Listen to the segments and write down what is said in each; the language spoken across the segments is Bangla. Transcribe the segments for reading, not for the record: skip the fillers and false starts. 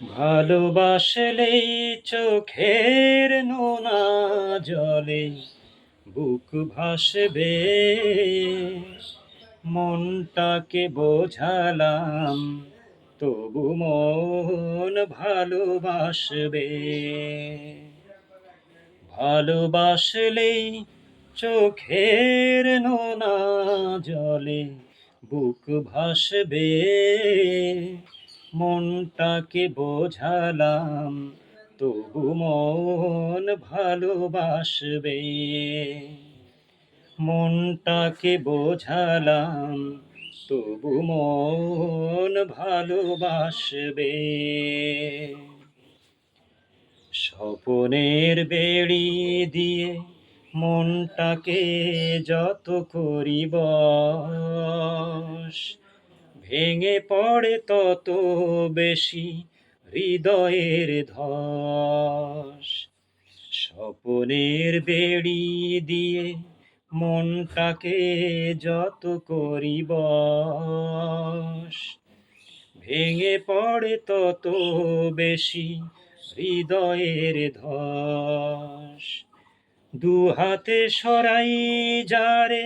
ভালোবাসলেই চোখের নোনা জলে বুক ভাসবে, মনটাকে বোঝালাম তবু মন ভালোবাসবে। ভালোবাসলেই চোখের নোনা জলে বুক ভাসবে, মনটাকে বোঝালাম তবু মন ভালোবাসবে। মনটাকে বোঝালাম তবু মন ভালোবাসবে। স্বপনের বেড়ি দিয়ে মনটাকে যত করি বশ, ভেঙে পড়ে তত বেশি হৃদয়ের ধস। স্বপনের বেড়ি দিয়ে মনটাকে যত করি বশ, ভেঙে পড়ে তত বেশি হৃদয়ের ধস। দু হাতে সরাই যারে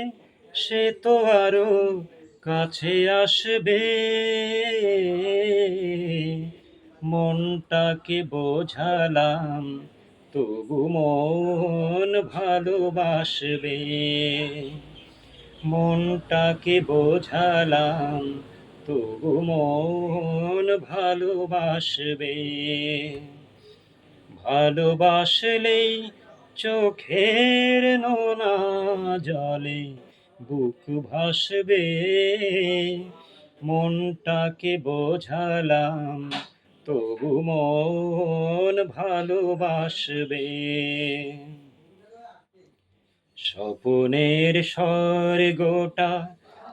সে তো আরো কাছে আসবে, মনটাকে বোঝালাম তবু মন ভালোবাসবে। মনটাকে বোঝালাম তবু মন ভালোবাসবে। ভালোবাসলেই চোখের নোনা জলে বুক ভাসবে, মনটাকে বোঝালাম তবু মন ভালোবাসবে। স্বপনের স্বর্গটা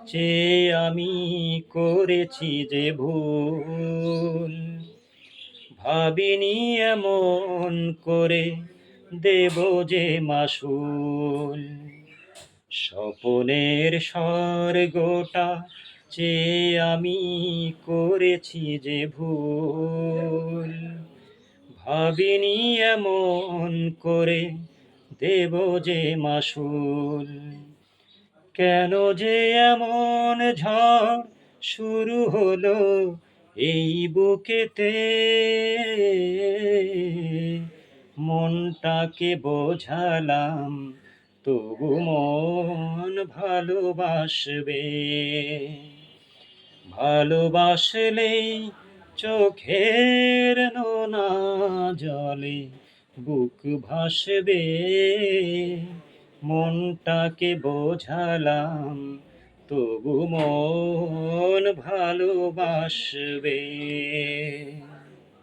চেয়ে আমি করেছি যে ভুল, ভাবিনি এমন করে দেব যে মাসুল। স্বপনের স্বর্গটা চেয়ে আমি করেছি যে ভুল, ভাবিনি এমন করে দেব যে মাসুল। কেন যে এমন ঝড় শুরু হলো এই বুকেতে, মনটাকে বোঝালাম তবু মন ভালোবাসবে। ভালোবাসলেই চোখের নোনা জলে বুক ভাসবে, মনটাকে বোঝালাম তবু মন ভালোবাসবে।